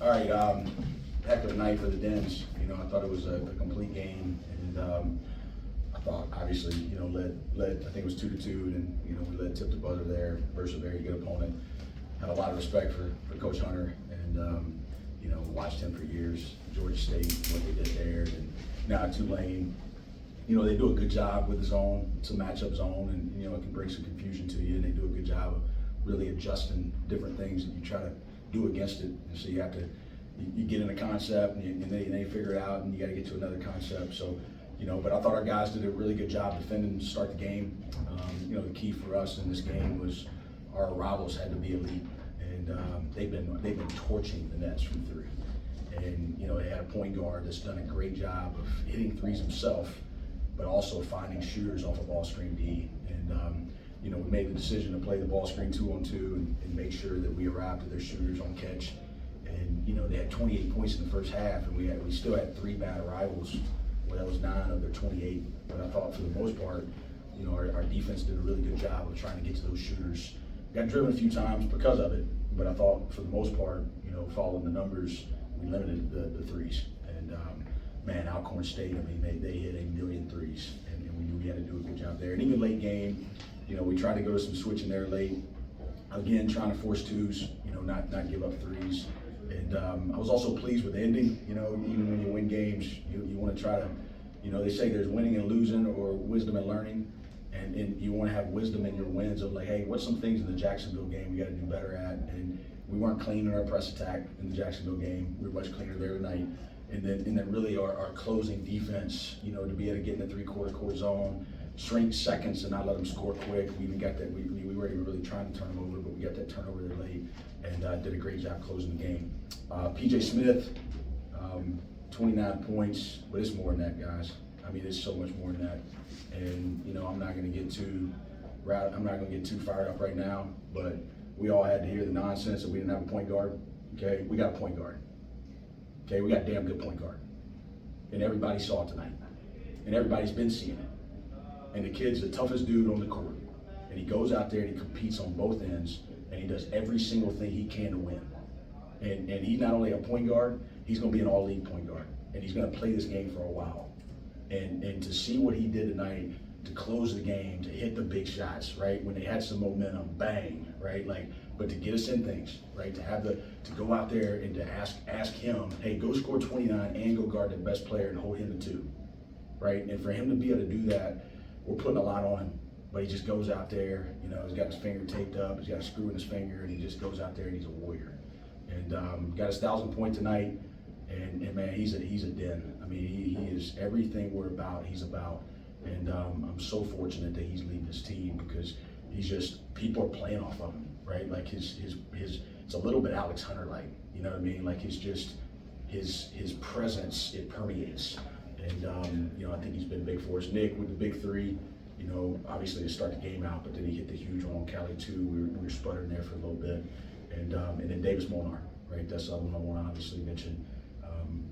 All right, heck of a night for the Dens. You know, I thought it was a complete game, and I thought obviously, you know, led. I think it was 2-2, and you know, we led tip the buzzer there versus a very good opponent. Had a lot of respect for Coach Hunter, and you know, watched him for years. Georgia State, what they did there, and now at Tulane. You know, they do a good job with the zone. It's a matchup zone, and you know, it can bring some confusion to you. And they do a good job of really adjusting different things that you try to do against it. And so you have to, you get in a concept, and they figure it out, and you got to get to another concept. So, you know, but I thought our guys did a really good job defending to start the game. You know, the key for us in this game was our arrivals had to be elite, and they've been torching the Nets from three. And you know, they had a point guard that's done a great job of hitting threes himself, but also finding shooters off of ball screen D. And you know, we made the decision to play the ball screen 2-on-2 and make sure that we arrived at their shooters on catch. And you know, they had 28 points in the first half, and we still had 3 bad arrivals. Well, that was 9 of their 28. But I thought for the most part, you know, our defense did a really good job of trying to get to those shooters. Got driven a few times because of it, but I thought for the most part, you know, following the numbers, we limited the threes. And man, Alcorn State, I mean, they hit a million threes, and we knew we had to do a good job there. And even late game, you know, we tried to go to some switching there late. Again, trying to force twos, you know, not give up threes. And I was also pleased with the ending. You know, even when you win games, you want to try to, you know, they say there's winning and losing or wisdom and learning. And you want to have wisdom in your wins of like, hey, what's some things in the Jacksonville game we got to do better at? And we weren't clean in our press attack in the Jacksonville game. We were much cleaner there tonight. And then really our closing defense, you know, to be able to get in the three-quarter court zone, shrink seconds and not let them score quick. We even got that, we weren't even really trying to turn them over, but we got that turnover there late, and did a great job closing the game. PJ Smith, 29 points, but it's more than that, guys. I mean, it's so much more than that. And you know, I'm not going to get too fired up right now, but we all had to hear the nonsense that we didn't have a point guard. Okay, we got a point guard. Okay, we got a damn good point guard, and everybody saw it tonight, and everybody's been seeing it. And the kid's the toughest dude on the court, and he goes out there and he competes on both ends, and he does every single thing he can to win. And he's not only a point guard, he's going to be an all-league point guard, and he's going to play this game for a while. And to see what he did tonight, to close the game, to hit the big shots, right? When they had some momentum, bang, right? Like, but to get us in things, right? To go out there and to ask him, hey, go score 29 and go guard the best player and hold him to 2, right? And for him to be able to do that, we're putting a lot on him. But he just goes out there, you know, he's got his finger taped up, he's got a screw in his finger, and he just goes out there and he's a warrior. And got his 1,000-point tonight, and man, he's a den. I mean, he is everything we're about, he's about. And I'm so fortunate that he's leading this team because he's just, people are playing off of him, right? Like his it's a little bit Alex Hunter-like, you know what I mean? Like his presence, it permeates. And you know, I think he's been big for us. Nick with the big 3, you know, obviously to start the game out, but then he hit the huge one on Cali too. We were sputtering there for a little bit. And then Davis Molnar, right? That's the other one I want to obviously mention.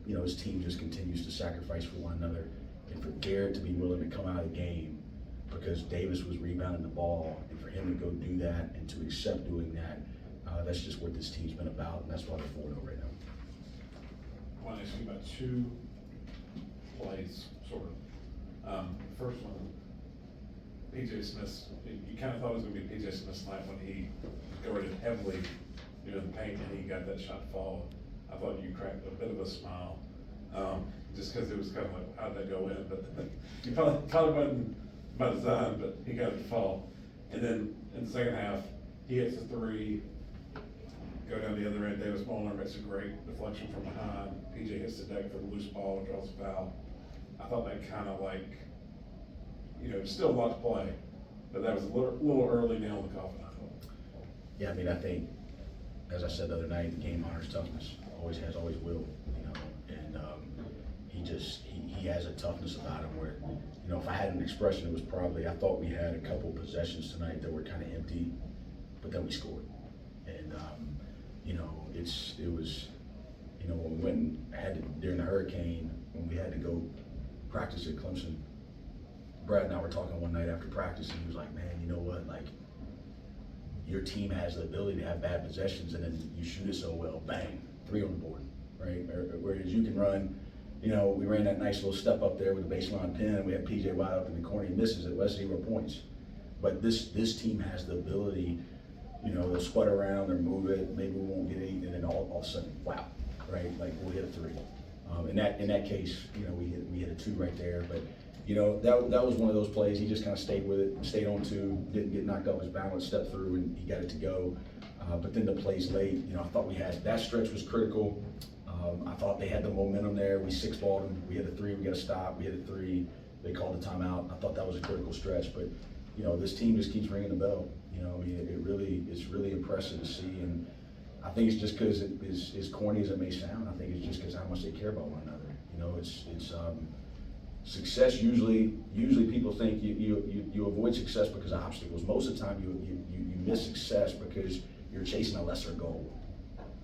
You know, his team just continues to sacrifice for one another. And for Garrett to be willing to come out of the game because Davis was rebounding the ball, and for him to go do that and to accept doing that, that's just what this team's been about, and that's why they're 4-0 right now. I want to ask you about 2 plays, sort of. First one, PJ Smith, you kind of thought it was going to be PJ Smith's night when he guarded heavily near the paint and he got that shot fall. I thought you cracked a bit of a smile, just because it was kind of like, how'd that go in? But you probably wasn't by design, but he got it to fall. And then in the second half, he hits a 3, go down the other end. Davis Molnar makes a great deflection from behind. PJ hits the deck for the loose ball, draws a foul. I thought that kind of like, you know, still a lot to play, but that was a little early nail in the coffin, I thought. Yeah, I mean, I think, as I said the other night, the game honors toughness. Always has, always will, you know. And he has a toughness about him where, you know, if I had an expression, it was probably, I thought we had a couple possessions tonight that were kind of empty, but then we scored. And, you know, it was, you know, when we during the hurricane, when we had to go practice at Clemson, Brad and I were talking one night after practice, and he was like, man, you know what, like, your team has the ability to have bad possessions, and then you shoot it so well, bang, 3 on the board, right? Whereas you can run, we ran that nice little step up there with the baseline pin, and we had PJ wide up in the corner, he misses it, that's 0 points. But this team has the ability, they'll sputter around or move it, maybe we won't get any, and then all of a sudden, wow, right? Like we'll hit a 3. In that case, we hit a 2 right there, but that was one of those plays. He just kind of stayed with it, stayed on 2, didn't get knocked off his balance, stepped through, and he got it to go. But then the plays late, I thought we had that stretch was critical. I thought they had the momentum there. We 6-balled them. We had a 3. We got a stop. We had a 3. They called the timeout. I thought that was a critical stretch. But this team just keeps ringing the bell. It's really impressive to see. And I think it's just because as corny as it may sound, I think it's just because how much they care about one another. It's success. Usually people think you avoid success because of obstacles. Most of the time you miss success because you're chasing a lesser goal,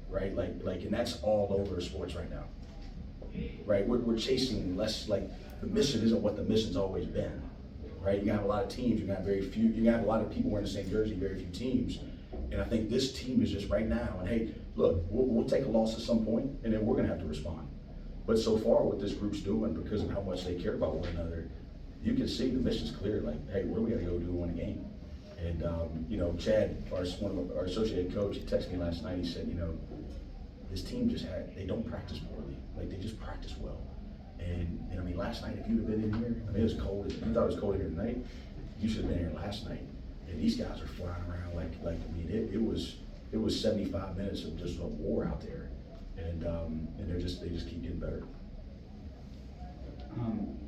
right? And that's all over sports right now, right? We're chasing less. Like the mission isn't what the mission's always been, right? You have a lot of teams. You got very few. You have a lot of people wearing the same jersey. Very few teams. And I think this team is just right now. And hey, look, we'll take a loss at some point, and then we're going to have to respond. But so far, what this group's doing, because of how much they care about one another, you can see the mission's clear. Like, hey, what do we got to go do to win a game? And Chad, our associate coach, he texted me last night. He said, this team they don't practice poorly. Like they just practice well. And I mean, last night, if you'd have been in here, I mean, it was cold. You thought it was cold here tonight. You should have been here last night. And these guys are flying around like I mean, it was 75 minutes of just a war out there. And they just keep getting better.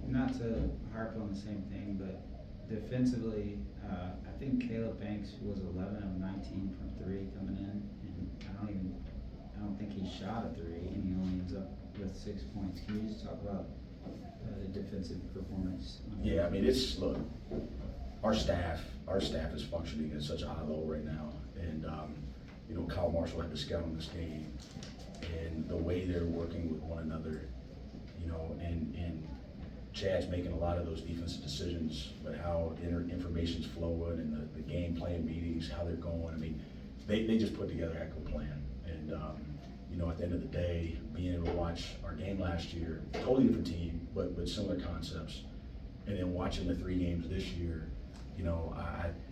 Not to harp on the same thing, but defensively, I think Caleb Banks was 11 of 19 from 3 coming in, and I don't think he shot a 3, and he only ends up with 6 points. Can you just talk about the defensive performance? Yeah, I mean, look, our staff is functioning at such a high level right now, and Kyle Marshall had to scout on this game. And the way they're working with one another, and Chad's making a lot of those defensive decisions, but how information's flowing and the game plan meetings, how they're going. I mean, they just put together a heck of a plan. And, at the end of the day, being able to watch our game last year, totally different team, but similar concepts. And then watching the 3 games this year,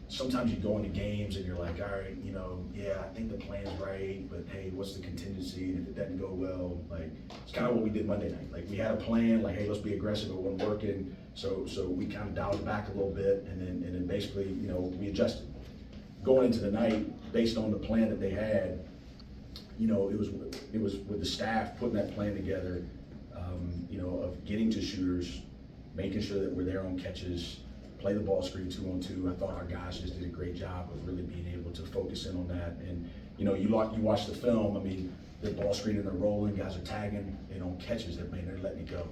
sometimes you go into games and you're like, all right, yeah, I think the plan's right, but hey, what's the contingency? And if it doesn't go well, like, it's kind of what we did Monday night. Like, we had a plan, like, hey, let's be aggressive, it wasn't working. So we kind of dialed it back a little bit, and then basically, we adjusted. Going into the night, based on the plan that they had, it was with the staff putting that plan together, of getting to shooters, making sure that we're there on catches, play the ball screen 2-on-2. I thought our guys just did a great job of really being able to focus in on that. And you watch the film. I mean, they're ball screening, they're rolling, guys are tagging, and on catches, they're letting it go.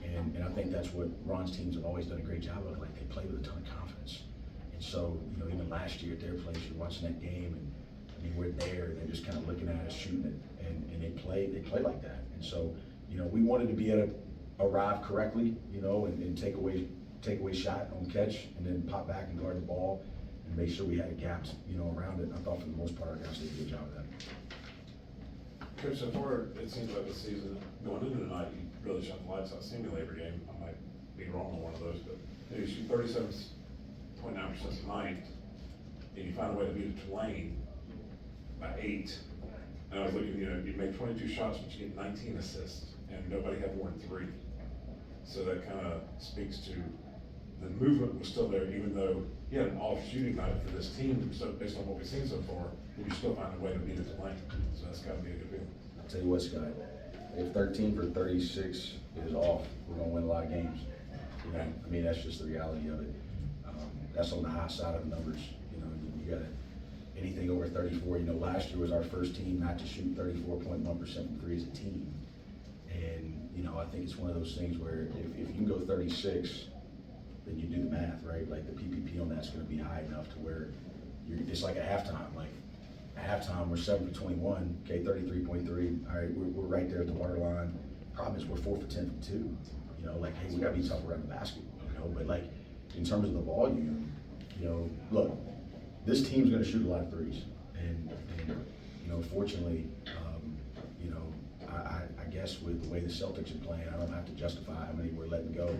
And I think that's what Ron's teams have always done a great job of. Like they play with a ton of confidence. And so even last year at their place, you're watching that game, and I mean we're there. They're just kind of looking at us, shooting it, and they play like that. And so we wanted to be able to arrive correctly, and take away shot on catch, and then pop back and guard the ball and make sure we had a gap, around it. And I thought for the most part our guys did a good job of that. Coach, so far it seems like the season going into tonight, you really shot the lights out. Simulator game, I might be wrong on one of those, but you shoot 37.9% tonight, and you find a way to beat Tulane by 8. And I was looking, you make 22 shots, but you get 19 assists, and nobody had more than 3. So that kind of speaks to the movement was still there, even though you had an off shooting night for this team. So based on what we've seen so far, you still find a way to beat it to lane. So that's got to be a good feeling. I'll tell you what, Scott. If 13 for 36 is off, we're gonna win a lot of games. I mean, that's just the reality of it. That's on the high side of the numbers. You got anything over 34. Last year was our first team not to shoot 34.1% from 3 as a team. And I think it's one of those things where if you can go 36, then you do the math, right? Like the PPP on that's going to be high enough to where it's like a halftime. Like a halftime, we're 7 for 21, okay, 33.3. All right, we're right there at the waterline. Problem is we're 4 for 10 from 2. Like, hey, we got to be tough around the basket. But like in terms of the volume, look, this team's going to shoot a lot of threes, and fortunately, guess with the way the Celtics are playing, I don't have to justify how many we're letting go,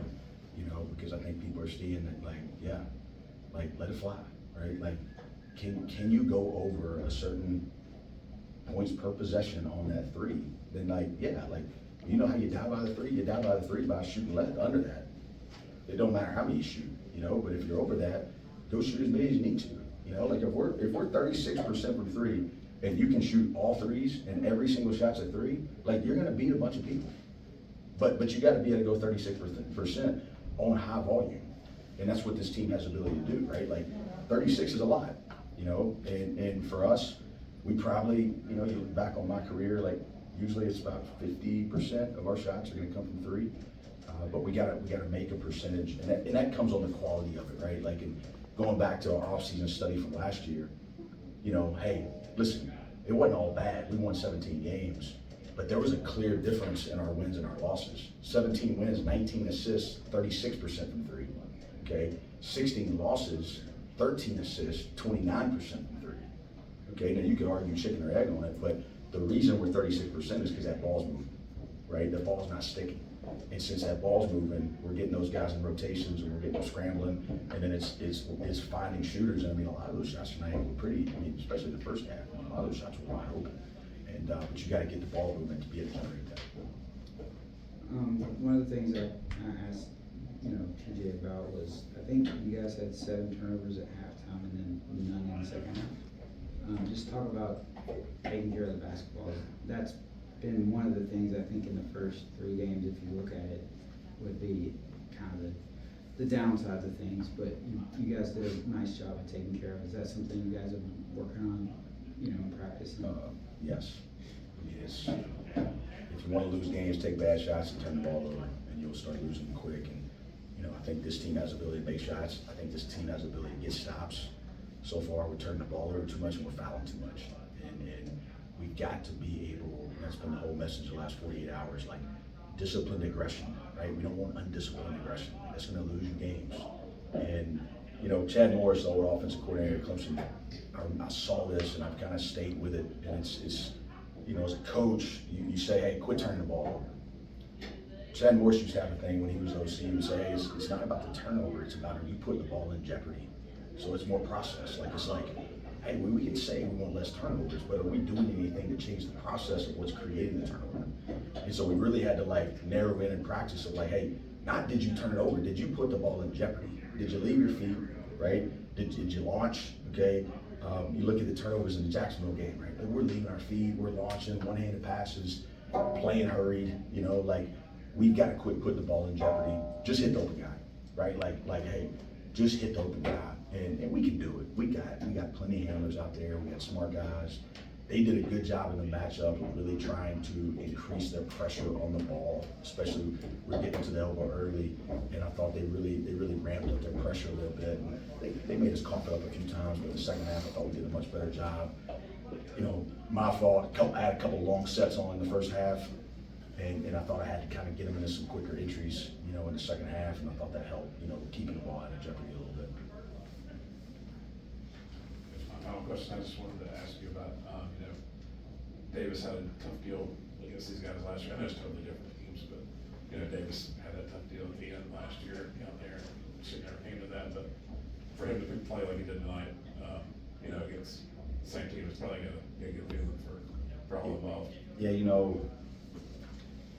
you know, because I think people are seeing that, like, yeah, like, let it fly, right? Like, can you go over a certain points per possession on that three? Then, like, yeah, like, you know how you die by the three? You die by the three by shooting left under that. It don't matter how many you shoot, you know, but if you're over that, go shoot as many as you need to. You know, like if we're 36% from three and you can shoot all threes and every single shot's a three, like you're gonna beat a bunch of people. But you gotta be able to go 36% on high volume. And that's what this team has the ability to do, right? Like 36 is a lot, you know, and for us, we probably, you know, you look back on my career, like usually it's about 50% of our shots are gonna come from three. But we gotta make a percentage, and that comes on the quality of it, right? Like going back to our off-season study from last year, you know, hey, listen, it wasn't all bad. We won 17 games, but there was a clear difference in our wins and our losses. 17 wins, 19 assists, 36% from three. Okay, 16 losses, 13 assists, 29% from three. Okay, now you could argue chicken or egg on it, but the reason we're 36% is because that ball's moving, right? The ball's not sticking. And since that ball's moving, we're getting those guys in rotations and we're getting them scrambling, and then it's finding shooters. And I mean, a lot of those shots tonight were pretty, I mean, especially the first half, a lot of those shots were wide open. And, but you gotta get the ball movement to be able to generate that. One of the things that I asked, you know, TJ about was, I think you guys had 7 turnovers at halftime and then none in the second half. Just talk about taking care of the basketball. That's been one of the things I think in the first 3 games, if you look at it, would be kind of the downsides of things. But you guys did a nice job of taking care of it. Is that something you guys have been working on, you know, in practice? Yes. Yes. If you want to lose games, take bad shots and turn the ball over, and you'll start losing them quick. And you know, I think this team has the ability to make shots. I think this team has the ability to get stops. So far, we're turning the ball over too much and we're fouling too much. And we've got to be able, that's been the whole message the last 48 hours, like disciplined aggression, right? We don't want undisciplined aggression. That's going to lose you games. And, you know, Chad Morris, the old offensive coordinator at Clemson, I saw this and I've kind of stayed with it. And it's you know, as a coach, you say, hey, quit turning the ball over. Chad Morris used to have a thing when he was OC. He would say, hey, it's not about the turnover. It's about, are you putting the ball in jeopardy? So it's more process. Like, it's like, hey, we can say we want less turnovers, but are we doing anything to change the process of what's creating the turnover? And so we really had to like narrow in practice of like, hey, not did you turn it over, did you put the ball in jeopardy? Did you leave your feet, right? Did you launch, okay? You look at the turnovers in the Jacksonville game, right? Like we're leaving our feet, we're launching, one-handed passes, playing hurried, you know, like we've got to quit putting the ball in jeopardy. Just hit the open guy, right? Like hey, just hit the open guy. And we can do it. We got plenty of handlers out there. We got smart guys. They did a good job in the matchup of really trying to increase their pressure on the ball, especially we're getting to the elbow early. And I thought they really ramped up their pressure a little bit. And they made us cough it up a few times, but in the second half I thought we did a much better job. You know, my fault. I had a couple long sets on in the first half, and I thought I had to kind of get them into some quicker entries, you know, in the second half, and I thought that helped, you know, keeping the ball out of jeopardy a little bit. Final question I just wanted to ask you about, you know, Davis had a tough deal against these guys last year. I know it's totally different teams, but, you know, Davis had that tough deal at the end last year out there. Should never came to that, but for him to play like he did tonight, you know, against the same team, it's probably gonna be a good feeling for all involved. Yeah, you know,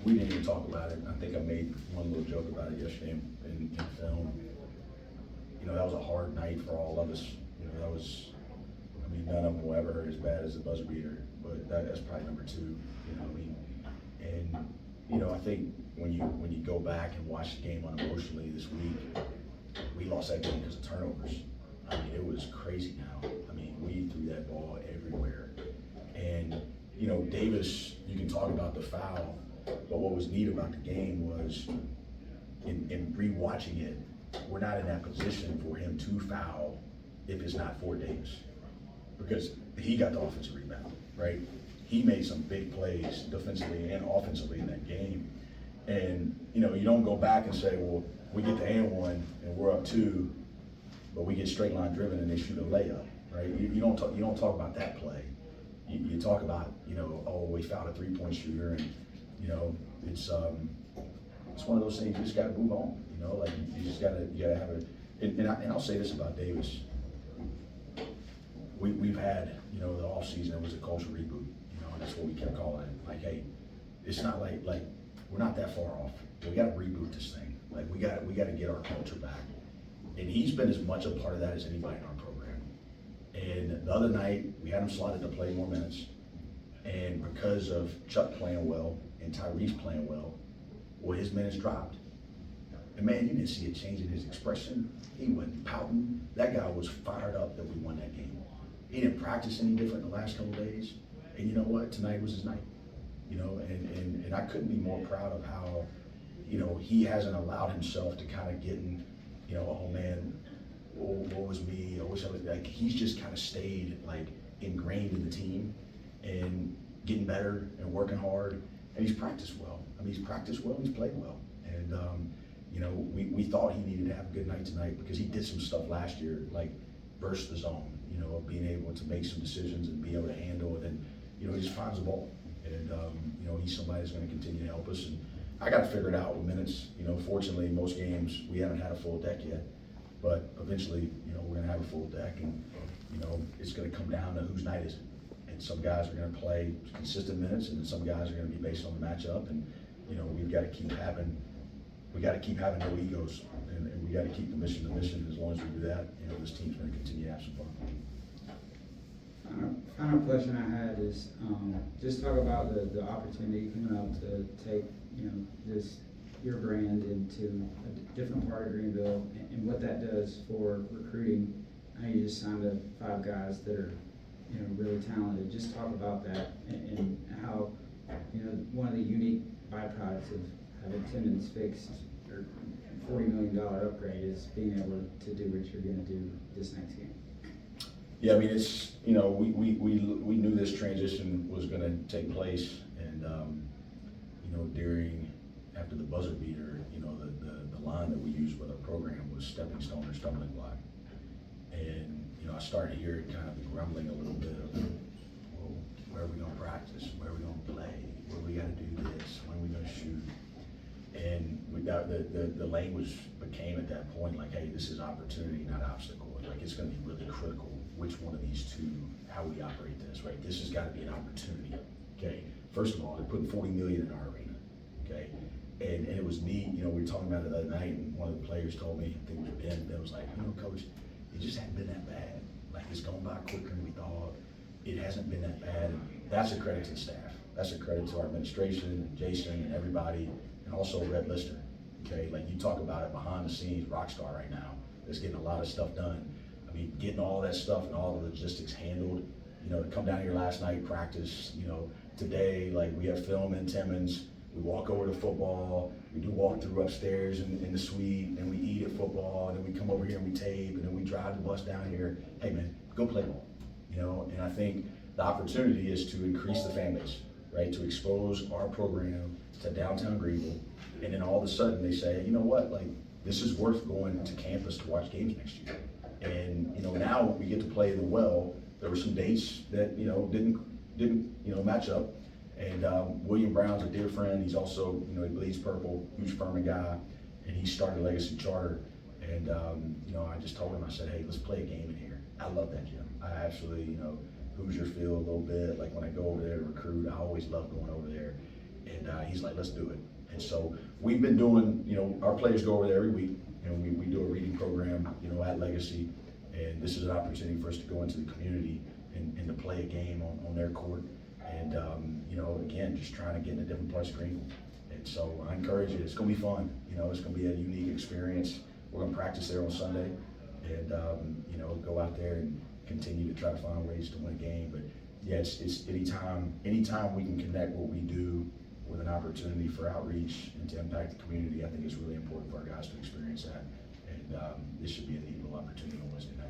we didn't even talk about it. I think I made one little joke about it yesterday in film. You know, that was a hard night for all of us. You know, that was, I mean, none of them will ever hurt as bad as the buzzer beater, but that's probably number 2, you know what I mean? And, you know, I think when you go back and watch the game unemotionally this week, we lost that game because of turnovers. I mean, it was crazy now. I mean, we threw that ball everywhere. And, you know, Davis, you can talk about the foul, but what was neat about the game was in re-watching it, we're not in that position for him to foul if it's not for Davis. Because he got the offensive rebound, right? He made some big plays defensively and offensively in that game. And, you know, you don't go back and say, well, we get the and-one and we're up 2, but we get straight line driven and they shoot a layup, right? You don't talk about that play. You talk about, you know, oh, we fouled a 3-point shooter and you know, it's one of those things, you just gotta move on, you know, like, you just gotta have and I'll say this about Davis. We've had, you know, the off season, it was a culture reboot, you know, and that's what we kept calling it. Like, hey, it's not like we're not that far off. We gotta reboot this thing. Like, we gotta get our culture back. And he's been as much a part of that as anybody in our program. And the other night, we had him slotted to play more minutes. And because of Chuck playing well and Tyrese playing well, his minutes dropped. And man, you didn't see a change in his expression. He wasn't pouting. That guy was fired up that we won that game. He didn't practice any different the last couple of days. And you know what? Tonight was his night. You know, and I couldn't be more proud of how, you know, he hasn't allowed himself to kind of get in, you know, oh man, what was me? I wish I was, like, he's just kind of stayed like ingrained in the team and getting better and working hard. And he's practiced well. I mean, he's practiced well, he's played well. And, you know, we thought he needed to have a good night tonight because he did some stuff last year, like burst the zone, you know, of being able to make some decisions and be able to handle it. And, you know, he just finds the ball. And, you know, he's somebody that's going to continue to help us. And I got to figure it out with minutes. You know, fortunately, most games, we haven't had a full deck yet. But eventually, you know, we're going to have a full deck. And, you know, it's going to come down to whose night is it. And some guys are going to play consistent minutes, and then some guys are going to be based on the matchup. And, you know, we've got to keep having no egos. And we got to keep the mission the mission. As long as we do that, you know, this team's going to continue to have some fun. Final question I had is, just talk about the opportunity coming up to take, you know, your brand into a different part of Greenville and what that does for recruiting. I know you just signed up 5 guys that are, you know, really talented. Just talk about that and how, you know, one of the unique byproducts of having Timmons fixed or $40 million upgrade is being able to do what you're going to do this next game. Yeah, I mean, it's, you know, we knew this transition was going to take place, and you know, after the buzzer beater, you know, the line that we used with our program was stepping stone or stumbling block, and you know, I started hearing kind of the grumbling a little bit of, well, where are we going to practice? Where are we going to play? Where we got to do this? When are we going to shoot? And we got the language became at that point like, hey, this is opportunity, not obstacle. Like, it's going to be really critical which one of these two, how we operate this, right? This has got to be an opportunity, okay? First of all, they're putting $40 million in our arena, okay? And it was neat, you know, we were talking about it the other night, and one of the players told me, I think it was Ben, that was like, you know, Coach, it just hasn't been that bad. Like, it's gone by quicker than we thought. It hasn't been that bad. And that's a credit to the staff. That's a credit to our administration and Jason and everybody, and also Red Lister, okay? Like, you talk about it behind the scenes, rock star right now, that's getting a lot of stuff done. I mean, getting all that stuff and all the logistics handled, you know, to come down here last night, practice, you know, today, like, we have film in Timmons, we walk over to football, we do walk through upstairs in the suite, and we eat at football, and then we come over here and we tape, and then we drive the bus down here. Hey man, go play ball, you know? And I think the opportunity is to increase the fan base, right? To expose our program to downtown Greenville, and then all of a sudden they say, you know what, like, this is worth going to campus to watch games next year. And, you know, now we get to play the well. There were some dates that, you know, didn't, you know, match up. And William Brown's a dear friend. He's also, you know, he bleeds purple, huge Furman guy, and he started Legacy Charter. And, you know, I just told him, I said, hey, let's play a game in here. I love that gym. I actually, you know, Hoosier feel a little bit. Like, when I go over there to recruit, I always love going over there. And he's like, let's do it. And so we've been doing, you know, our players go over there every week. You know, we do a reading program, you know, at Legacy, and this is an opportunity for us to go into the community and to play a game on their court. And, you know, again, just trying to get into different parts of Greenville. And so I encourage you, it's going to be fun. You know, it's going to be a unique experience. We're going to practice there on Sunday and, you know, go out there and continue to try to find ways to win a game. But yeah, it's anytime we can connect what we do with an opportunity for outreach and to impact the community, I think it's really important for our guys to experience that. And this should be a neat little opportunity on Wednesday night.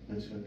That's good.